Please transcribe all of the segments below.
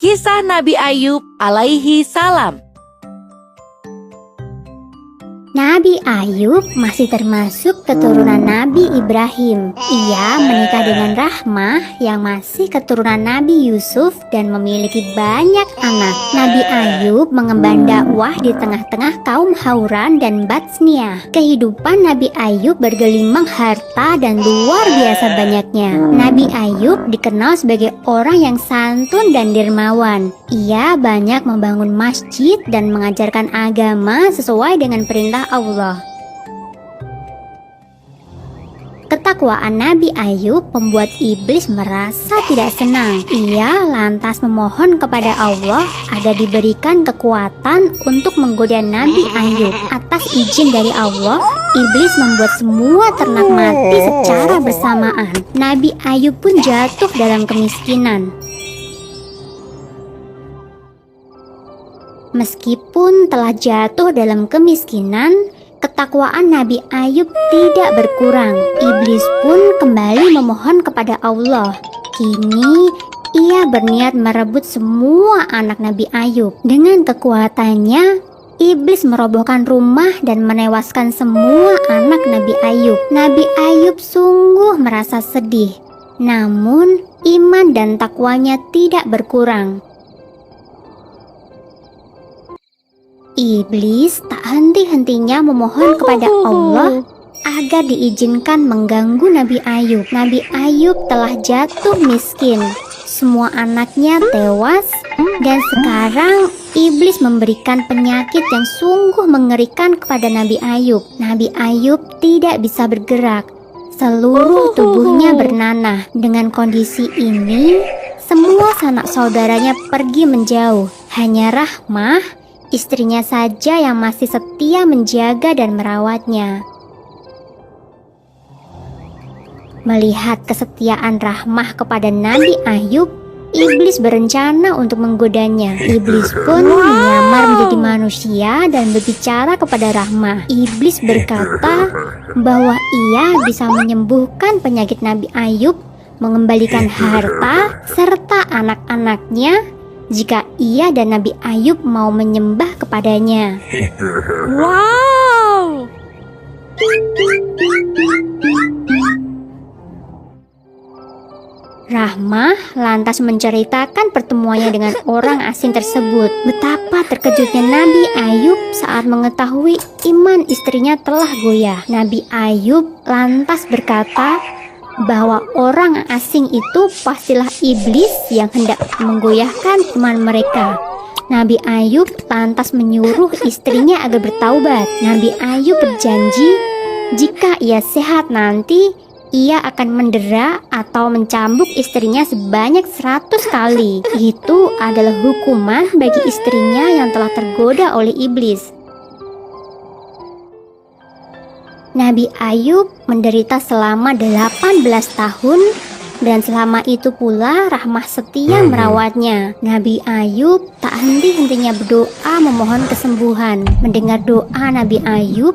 Kisah Nabi Ayub alaihi salam. Nabi Ayub masih termasuk keturunan Nabi Ibrahim. Ia menikah dengan Rahmah yang masih keturunan Nabi Yusuf dan memiliki banyak anak. Nabi Ayub mengemban dakwah di tengah-tengah kaum Hauran dan Batsniah. Kehidupan Nabi Ayub bergelimang harta dan luar biasa banyaknya. Nabi Ayub dikenal sebagai orang yang santun dan dermawan. Ia banyak membangun masjid dan mengajarkan agama sesuai dengan perintah Allah. Ketakwaan Nabi Ayub membuat iblis merasa tidak senang. Ia lantas memohon kepada Allah agar diberikan kekuatan untuk menggoda Nabi Ayub. Atas izin dari Allah, iblis membuat semua ternak mati secara bersamaan. Nabi Ayub pun jatuh dalam kemiskinan. Meskipun telah jatuh dalam kemiskinan, ketakwaan Nabi Ayub tidak berkurang. Iblis pun kembali memohon kepada Allah. Kini, ia berniat merebut semua anak Nabi Ayub. Dengan kekuatannya, iblis merobohkan rumah dan menewaskan semua anak Nabi Ayub. Nabi Ayub sungguh merasa sedih. Namun, iman dan takwanya tidak berkurang. Iblis tak henti-hentinya memohon kepada Allah agar diizinkan mengganggu Nabi Ayub. Nabi Ayub telah jatuh miskin. Semua anaknya tewas dan sekarang iblis memberikan penyakit yang sungguh mengerikan kepada Nabi Ayub. Nabi Ayub tidak bisa bergerak. Seluruh tubuhnya bernanah. Dengan kondisi ini, semua sanak saudaranya pergi menjauh. Hanya Rahmah, istrinya saja yang masih setia menjaga dan merawatnya. Melihat kesetiaan Rahmah kepada Nabi Ayub, iblis berencana untuk menggodanya. Iblis pun menyamar menjadi manusia dan berbicara kepada Rahmah. Iblis berkata bahwa ia bisa menyembuhkan penyakit Nabi Ayub, mengembalikan harta serta anak-anaknya jika ia dan Nabi Ayub mau menyembah kepadanya. Wow! Rahmah lantas menceritakan pertemuannya dengan orang asing tersebut. Betapa terkejutnya Nabi Ayub saat mengetahui iman istrinya telah goyah. Nabi Ayub lantas berkata bahwa orang asing itu pastilah iblis yang hendak menggoyahkan iman mereka. Nabi Ayub lantas menyuruh istrinya agar bertaubat. Nabi Ayub berjanji jika ia sehat nanti, ia akan mendera atau mencambuk istrinya sebanyak 100 kali. Itu adalah hukuman bagi istrinya yang telah tergoda oleh iblis. Nabi Ayub menderita selama 18 tahun dan selama itu pula Rahmah setia merawatnya. Nabi Ayub tak henti-hentinya berdoa memohon kesembuhan. Mendengar doa Nabi Ayub,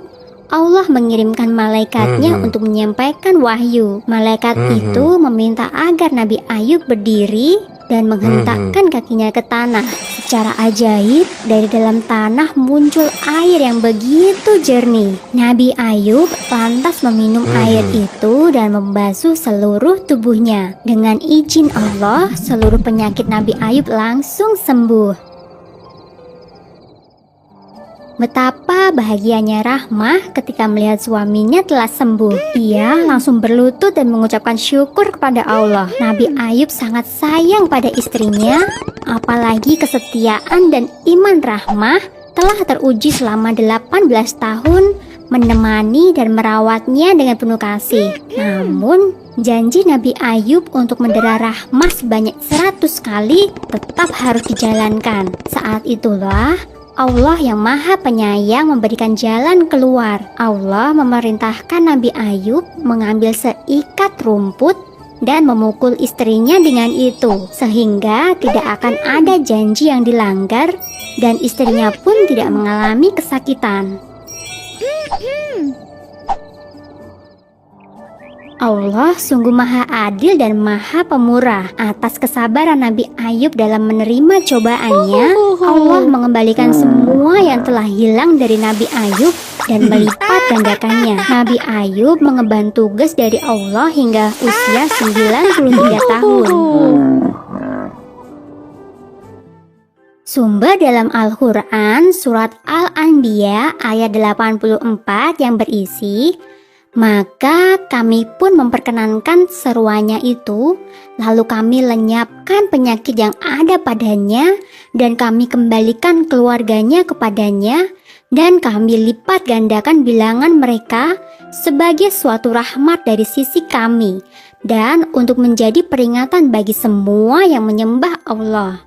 Allah mengirimkan malaikatnya untuk menyampaikan wahyu. Malaikat itu meminta agar Nabi Ayub berdiri dan menghentakkan kakinya ke tanah. Secara ajaib, dari dalam tanah muncul air yang begitu jernih. Nabi Ayub lantas meminum air itu dan membasuh seluruh tubuhnya. Dengan izin Allah, seluruh penyakit Nabi Ayub langsung sembuh. Betapa bahagianya Rahmah ketika melihat suaminya telah sembuh. Ia langsung berlutut dan mengucapkan syukur kepada Allah. Nabi Ayub sangat sayang pada istrinya, apalagi kesetiaan dan iman Rahmah telah teruji selama 18 tahun menemani dan merawatnya dengan penuh kasih. Namun, janji Nabi Ayub untuk mendera Rahmah sebanyak 100 kali tetap harus dijalankan. Saat itulah Allah yang Maha Penyayang memberikan jalan keluar. Allah memerintahkan Nabi Ayub mengambil seikat rumput dan memukul istrinya dengan itu, sehingga tidak akan ada janji yang dilanggar dan istrinya pun tidak mengalami kesakitan. Allah sungguh maha adil dan maha pemurah. Atas kesabaran Nabi Ayub dalam menerima cobaannya, Allah mengembalikan semua yang telah hilang dari Nabi Ayub dan melipat gandakannya. Nabi Ayub mengemban tugas dari Allah hingga usia 93 tahun. Sumber dalam Al-Quran surat Al-Anbiya ayat 84 yang berisi, "Maka kami pun memperkenankan seruannya itu, lalu kami lenyapkan penyakit yang ada padanya, dan kami kembalikan keluarganya kepadanya, dan kami lipat gandakan bilangan mereka sebagai suatu rahmat dari sisi kami, dan untuk menjadi peringatan bagi semua yang menyembah Allah."